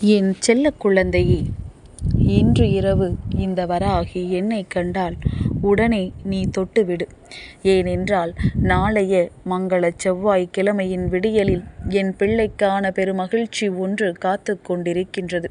என் செல்லக் குழந்தையே, இன்று இரவு இந்த வராகி என்னைக் கண்டால் உடனே நீ தொட்டுவிடு. ஏனென்றால் நாளைய மங்களச் செவ்வாய் கிழமையின் விடியலில் என் பிள்ளைக்கான பெருமகிழ்ச்சி ஒன்று காத்து கொண்டிருக்கின்றது.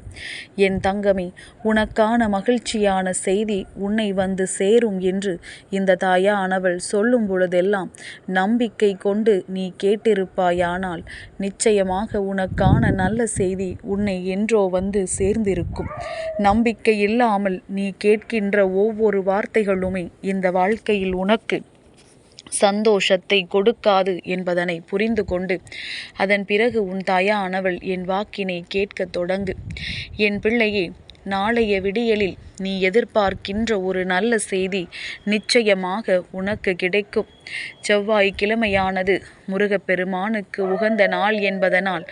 என் தங்கமே, உனக்கான மகிழ்ச்சியான செய்தி உன்னை வந்து சேரும் என்று இந்த தாயானவள் சொல்லும் பொழுதெல்லாம் நம்பிக்கை கொண்டு நீ கேட்டிருப்பாயானால் நிச்சயமாக உனக்கான நல்ல செய்தி உன்னை என்றோ வந்து சேர்ந்திருக்கும். நம்பிக்கை இல்லாமல் நீ கேட்கின்ற ஒவ்வொரு வார்த்தைகளுமே இந்த வாழ்க்கையில் உனக்கு சந்தோஷத்தை கொடுக்காது என்பதனை புரிந்து கொண்டு அதன் பிறகு உன் தாயானவள் என் வாக்கினை கேட்கத் தொடங்கு. என் பிள்ளையே, நாளைய விடியலில் நீ எதிர்பார்க்கின்ற ஒரு நல்ல செய்தி நிச்சயமாக உனக்கு கிடைக்கும். செவ்வாய்க்கிழமையானது முருகப்பெருமானுக்கு உகந்த நாள் என்பதனால்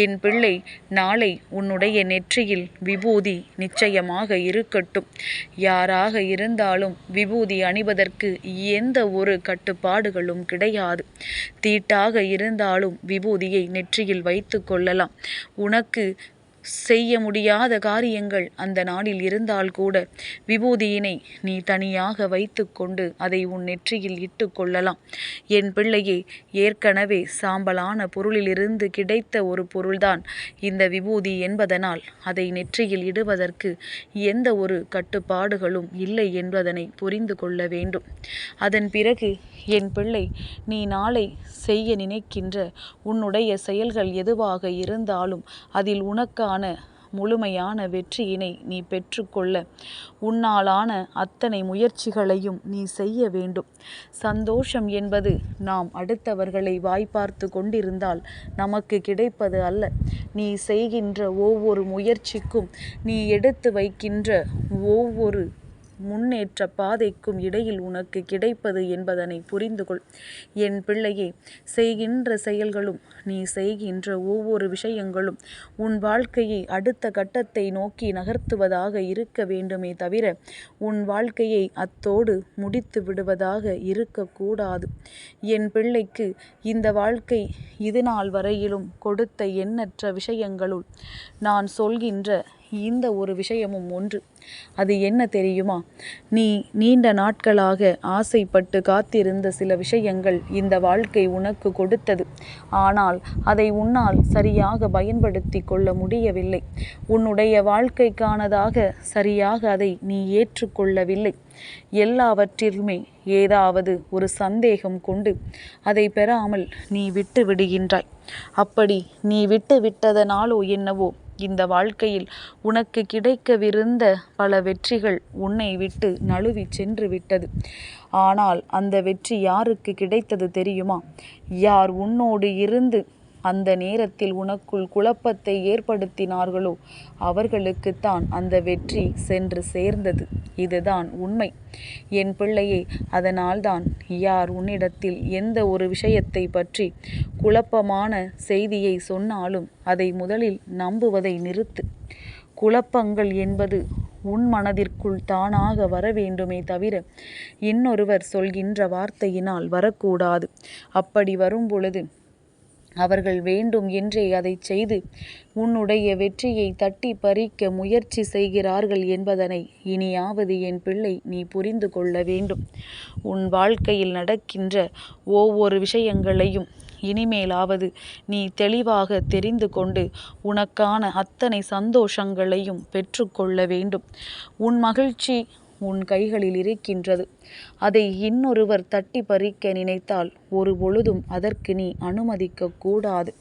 என் பிள்ளை, நாளை உன்னுடைய நெற்றியில் விபூதி நிச்சயமாக இருக்கட்டும். யாராக இருந்தாலும் விபூதி அணிவதற்கு எந்த ஒரு கட்டுப்பாடுகளும் கிடையாது. தீட்டாக இருந்தாலும் விபூதியை நெற்றியில் வைத்து கொள்ளலாம். உனக்கு செய்ய முடியாத காரியங்கள் அந்த நாளில் இருந்தால் கூட விபூதியினை நீ தனியாக வைத்து கொண்டு அதை உன் நெற்றியில் இட்டு கொள்ளலாம். என் பிள்ளையே, ஏற்கனவே சாம்பலான பொருளிலிருந்து கிடைத்த ஒரு பொருள்தான் இந்த விபூதி என்பதனால் அதை நெற்றியில் இடுவதற்கு எந்த ஒரு கட்டுப்பாடுகளும் இல்லை என்பதனை புரிந்து கொள்ள வேண்டும். அதன் பிறகு என் பிள்ளை, நீ நாளை செய்ய நினைக்கின்ற உன்னுடைய செயல்கள் எதுவாக இருந்தாலும் அதில் உனக்கான முழுமையான வெற்றியினை நீ பெற்றுக்கொள்ள உன்னாலான அத்தனை முயற்சிகளையும் நீ செய்ய வேண்டும். சந்தோஷம் என்பது நாம் அடுத்தவர்களை வாய்ப்பார்த்து கொண்டிருந்தால் நமக்கு கிடைப்பது அல்ல. நீ செய்கின்ற ஒவ்வொரு முயற்சிக்கும், நீ எடுத்து வைக்கின்ற ஒவ்வொரு முன்னேற்ற பாதைக்கும் இடையில் உனக்கு கிடைப்பது என்பதனை புரிந்து கொள். என் பிள்ளையே, செய்கின்ற செயல்களும் நீ செய்கின்ற ஒவ்வொரு விஷயங்களும் உன் வாழ்க்கையை அடுத்த கட்டத்தை நோக்கி நகர்த்துவதாக இருக்க வேண்டுமே தவிர உன் வாழ்க்கையை அத்தோடு முடித்து விடுவதாக இருக்கக்கூடாது. என் பிள்ளைக்கு இந்த வாழ்க்கை இது நாள் வரையிலும் கொடுத்த எண்ணற்ற விஷயங்களுள் நான் சொல்கின்ற இந்த ஒரு விஷயமும் ஒன்று. அது என்ன தெரியுமா? நீ நீண்ட நாட்களாக ஆசைப்பட்டு காத்திருந்த சில விஷயங்கள் இந்த வாழ்க்கை உனக்கு கொடுத்தது. ஆனால் அதை உன்னால் சரியாக பயன்படுத்தி கொள்ள முடியவில்லை. உன்னுடைய வாழ்க்கைக்கானதாக சரியாக அதை நீ ஏற்றுக்கொள்ளவில்லை. எல்லாவற்றிலுமே ஏதாவது ஒரு சந்தேகம் கொண்டு அதை பெறாமல் நீ விட்டு விடுகின்றாய். அப்படி நீ விட்டு விட்டதனாலோ என்னவோ இந்த வாழ்க்கையில் உனக்கு கிடைக்கவிருந்த பல வெற்றிகள் உன்னை விட்டு நழுவி சென்று விட்டது. ஆனால் அந்த வெற்றி யாருக்கு கிடைத்தது தெரியுமா? யார் உன்னோடு இருந்து அந்த நேரத்தில் உனக்குள் குழப்பத்தை ஏற்படுத்தினார்களோ அவர்களுக்குத்தான் அந்த வெற்றி சென்று சேர்ந்தது. இதுதான் உண்மை. என் பிள்ளையே, அதனால்தான் யார் உன்னிடத்தில் எந்த ஒரு விஷயத்தை பற்றி குழப்பமான செய்தியை சொன்னாலும் அதை முதலில் நம்புவதை நிறுத்து. குழப்பங்கள் என்பது உன் மனதிற்குள் தானாக வர வேண்டுமே தவிர இன்னொருவர் சொல்கின்ற வார்த்தையினால் வரக்கூடாது. அப்படி வரும் பொழுது அவர்கள் வேண்டும் என்றே அதை செய்து உன்னுடைய வெற்றியை தட்டி பறிக்க முயற்சி செய்கிறார்கள் என்பதனை இனியாவது என் பிள்ளை நீ புரிந்து கொள்ள வேண்டும். உன் வாழ்க்கையில் நடக்கின்ற ஒவ்வொரு விஷயங்களையும் இனிமேலாவது நீ தெளிவாக தெரிந்து கொண்டு உனக்கான அத்தனை சந்தோஷங்களையும் பெற்றுக்கொள்ள வேண்டும். உன் மகிழ்ச்சி உன் கைகளில் இருக்கின்றது. அதை இன்னொருவர் தட்டி பறிக்க நினைத்தால் ஒரு பொழுதும் அதற்கு நீ அனுமதிக்க கூடாது.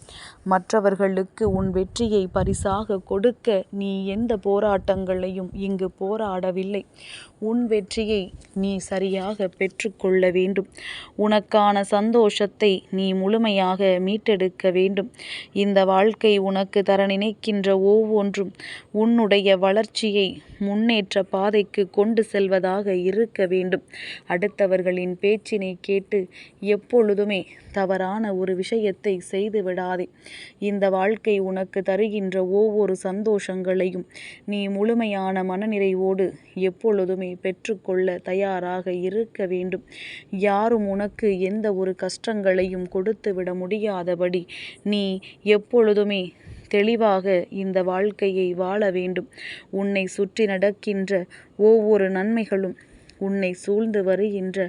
மற்றவர்களுக்கு உன் வெற்றியை பரிசாக கொடுக்க நீ எந்த போராட்டங்களையும் இங்கு போராடவில்லை. உன் வெற்றியை நீ சரியாக பெற்றுக்கொள்ள வேண்டும். உனக்கான சந்தோஷத்தை நீ முழுமையாக மீட்டெடுக்க வேண்டும். இந்த வாழ்க்கை உனக்கு தர நினைக்கின்ற ஒவ்வொன்றும் உன்னுடைய வளர்ச்சியை முன்னேற்ற பாதைக்கு கொண்டு செல்வதாக இருக்க வேண்டும். அடுத்தவர்களின் பேச்சினை கேட்டு எப்பொழுதுமே தவறான ஒரு விஷயத்தை செய்து விடாதே. இந்த வாழ்க்கை உனக்கு தருகின்ற ஒவ்வொரு சந்தோஷங்களையும் நீ முழுமையான மனநிறைவோடு எப்பொழுதுமே பெற்றுக்கொள்ள தயாராக இருக்க வேண்டும். யாரும் உனக்கு எந்த ஒரு கஷ்டங்களையும் கொடுத்து விட முடியாதபடி நீ எப்பொழுதுமே தெளிவாக இந்த வாழ்க்கையை வாழ வேண்டும். உன்னை சுற்றி நடக்கின்ற ஒவ்வொரு நன்மைகளும், உன்னை சூழ்ந்து வருகின்ற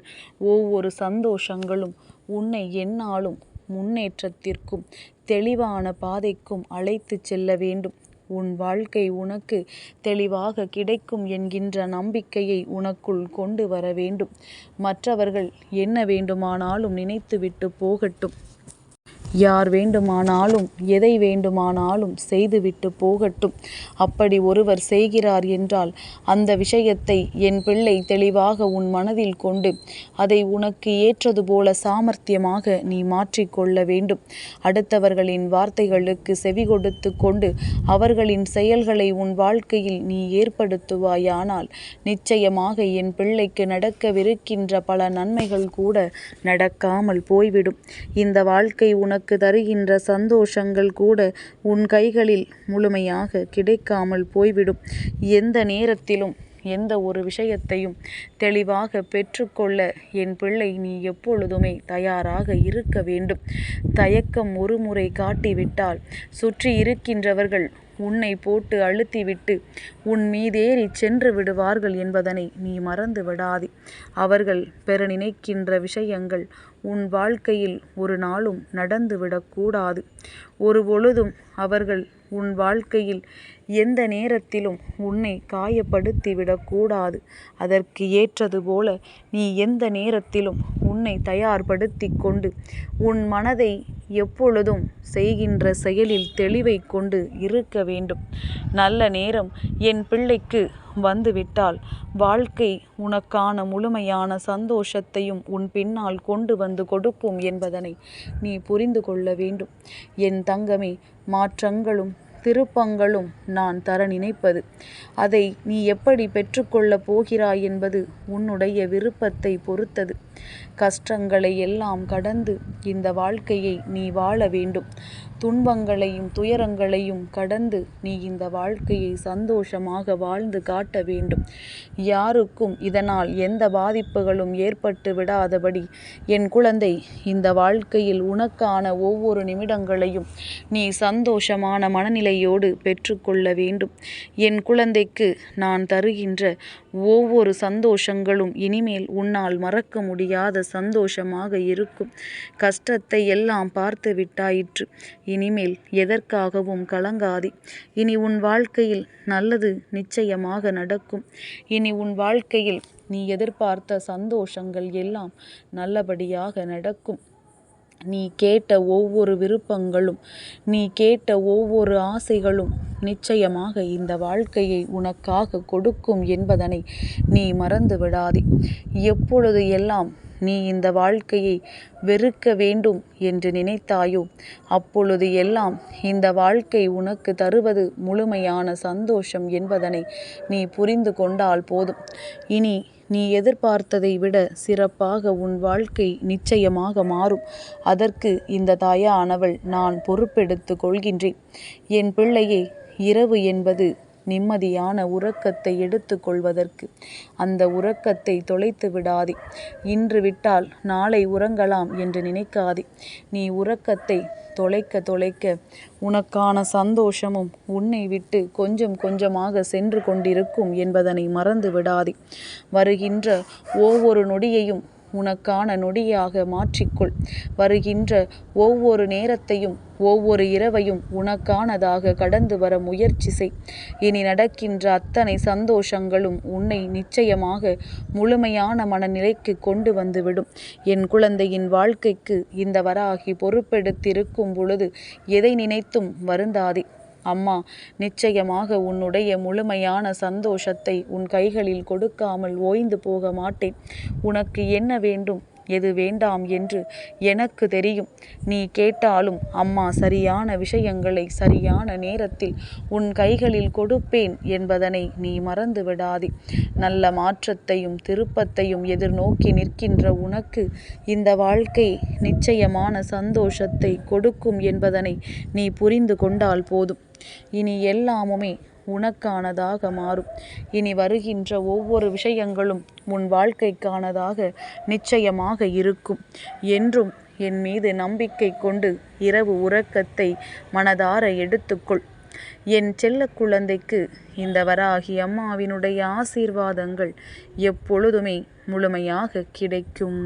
ஒவ்வொரு சந்தோஷங்களும் உன்னை எந்நாளும் முன்னேற்றத்திற்கும் தெளிவான பாதைக்கும் அழைத்து செல்ல வேண்டும். உன் வாழ்க்கை உனக்கு தெளிவாக கிடைக்கும் என்கின்ற நம்பிக்கையை உனக்குள் கொண்டு வர வேண்டும். மற்றவர்கள் என்ன வேண்டுமானாலும் நினைத்துவிட்டு போகட்டும். யார் வேண்டுமானாலும் எதை வேண்டுமானாலும் செய்துவிட்டு போகட்டும். அப்படி ஒருவர் செய்கிறார் என்றால் அந்த விஷயத்தை என் பிள்ளை தெளிவாக உன் மனதில் கொண்டு அதை உனக்கு ஏற்றது போல சாமர்த்தியமாக நீ மாற்றிக்கொள்ள வேண்டும். அடுத்தவர்களின் வார்த்தைகளுக்கு செவி கொடுத்து கொண்டு அவர்களின் செயல்களை உன் வாழ்க்கையில் நீ ஏற்படுத்துவாயானால் நிச்சயமாக என் பிள்ளைக்கு நடக்கவிருக்கின்ற பல நன்மைகள் கூட நடக்காமல் போய்விடும். இந்த வாழ்க்கை உனக்கு தருகின்ற சந்தோஷங்கள் கூட உன் கைகளில் முழுமையாக கிடைக்காமல் போய்விடும். எந்த நேரத்திலும் எந்த ஒரு விஷயத்தையும் தெளிவாக பெற்றுக்கொள்ள என் பிள்ளை நீ எப்பொழுதுமே தயாராக இருக்க வேண்டும். தயக்கம் ஒரு முறை காட்டிவிட்டால் சுற்றி இருக்கின்றவர்கள் உன்னை போட்டு அழுத்திவிட்டு உன் மீதேறி சென்று விடுவார்கள் என்பதனை நீ மறந்து விடாதே. அவர்கள் பெற நினைக்கின்ற விஷயங்கள் உன் வாழ்க்கையில் ஒரு நாளும் நடந்துவிடக்கூடாது. ஒரு பொழுதும் அவர்கள் உன் வாழ்க்கையில் எந்த நேரத்திலும் உன்னை காயப்படுத்திவிடக்கூடாது. அதற்கு ஏற்றது போல நீ எந்த நேரத்திலும் உன்னை தயார்படுத்தி கொண்டு உன் மனதை எப்பொழுதும் செய்கின்ற செயலில் தெளிவை கொண்டு இருக்க வேண்டும். நல்ல நேரம் என் பிள்ளைக்கு வந்துவிட்டால் வாழ்க்கை உனக்கான முழுமையான சந்தோஷத்தையும் உன் பின்னால் கொண்டு வந்து கொடுக்கும் என்பதனை நீ புரிந்து கொள்ள வேண்டும். என் தங்கமே, மாற்றங்களும் திருப்பங்களும் நான் தர நினைப்பது. அதை நீ எப்படி பெற்றுக்கொள்ளப் போகிறாய் என்பது உன்னுடைய விருப்பத்தை பொறுத்தது. கஷ்டங்களை எல்லாம் கடந்து இந்த வாழ்க்கையை நீ வாழ வேண்டும். துன்பங்களையும் துயரங்களையும் கடந்து நீ இந்த வாழ்க்கையை சந்தோஷமாக வாழ்ந்து காட்ட வேண்டும். யாருக்கும் இதனால் எந்த பாதிப்புகளும் ஏற்பட்டு விடாதபடி என் குழந்தை, இந்த வாழ்க்கையில் உனக்கான ஒவ்வொரு நிமிடங்களையும் நீ சந்தோஷமான மனநிலையோடு பெற்றுக்கொள்ள வேண்டும். என் குழந்தைக்கு நான் தருகின்ற ஒவ்வொரு சந்தோஷங்களும் இனிமேல் உன்னால் மறக்க முடியாத சந்தோஷமாக இருக்கும். கஷ்டத்தை எல்லாம் பார்த்து விட்டாயிற்று. இனிமேல் எதற்காகவும் கலங்காதே. இனி உன் வாழ்க்கையில் நல்லது நிச்சயமாக நடக்கும். இனி உன் வாழ்க்கையில் நீ எதிர்பார்த்த சந்தோஷங்கள் எல்லாம் நல்லபடியாக நடக்கும். நீ கேட்ட ஒவ்வொரு விருப்பங்களும், நீ கேட்ட ஒவ்வொரு ஆசைகளும் நிச்சயமாக இந்த வாழ்க்கையை உனக்காக கொடுக்கும் என்பதனை நீ மறந்து விடாதே. எப்பொழுது எல்லாம் நீ இந்த வாழ்க்கையை வெறுக்க வேண்டும் என்று நினைத்தாயோ அப்பொழுது எல்லாம் இந்த வாழ்க்கை உனக்கு தருவது முழுமையான சந்தோஷம் என்பதனை நீ புரிந்து கொண்டால் போதும். இனி நீ எதிர்பார்த்ததை விட சிறப்பாக உன் வாழ்க்கை நிச்சயமாக மாறும். அதற்கு இந்த தாயானவள் நான் பொறுப்பெடுத்து கொள்கின்றேன். என் பிள்ளையே, இரவு என்பது நிம்மதியான உறக்கத்தை எடுத்துக்கொள்வதற்கு. அந்த உறக்கத்தை தொலைத்து விடாதே. இன்று விட்டால் நாளை உறங்கலாம் என்று நினைக்காதே. நீ உறக்கத்தை தொலைக்க உனக்கான சந்தோஷமும் உன்னை விட்டு கொஞ்சம் கொஞ்சமாக சென்று கொண்டிருக்கும் என்பதனை மறந்து விடாதே. வருகின்ற ஒவ்வொரு நொடியையும் உனக்கான நொடியாக மாற்றிக்கொள். வருகின்ற ஒவ்வொரு நேரத்தையும் ஒவ்வொரு இரவையும் உனக்கானதாக கடந்து வர முயற்சி செய். இனி நடக்கின்ற அத்தனை சந்தோஷங்களும் உன்னை நிச்சயமாக முழுமையான மனநிலைக்கு கொண்டு வந்துவிடும். என் குழந்தையின் வாழ்க்கைக்கு இந்த வராகி பொறுப்பெடுத்திருக்கும் பொழுது எதை நினைத்தும் வருந்தாதே. அம்மா நிச்சயமாக உன்னுடைய முழுமையான சந்தோஷத்தை உன் கைகளில் கொடுக்காமல் ஓய்ந்து போக மாட்டேன். உனக்கு என்ன வேண்டும், எது வேண்டாம் என்று எனக்கு தெரியும். நீ கேட்டாலும் அம்மா சரியான விஷயங்களை சரியான நேரத்தில் உன் கைகளில் கொடுப்பேன் என்பதனை நீ மறந்து விடாதே. நல்ல மாற்றத்தையும் திருப்பத்தையும் எதிர்நோக்கி நிற்கின்ற உனக்கு இந்த வாழ்க்கை நிச்சயமான சந்தோஷத்தை கொடுக்கும் என்பதனை நீ புரிந்து கொண்டால் போதும். இனி எல்லாமுமே உனக்கானதாக மாறும். இனி வருகின்ற ஒவ்வொரு விஷயங்களும் உன் வாழ்க்கைக்கானதாக நிச்சயமாக இருக்கும். என்றும் என் மீது நம்பிக்கை கொண்டு இரவு உறக்கத்தை மனதார எடுத்துக்கொள். என் செல்ல குழந்தைக்கு இந்த வராகி அம்மாவினுடைய ஆசீர்வாதங்கள் எப்பொழுதுமே முழுமையாக கிடைக்கும்.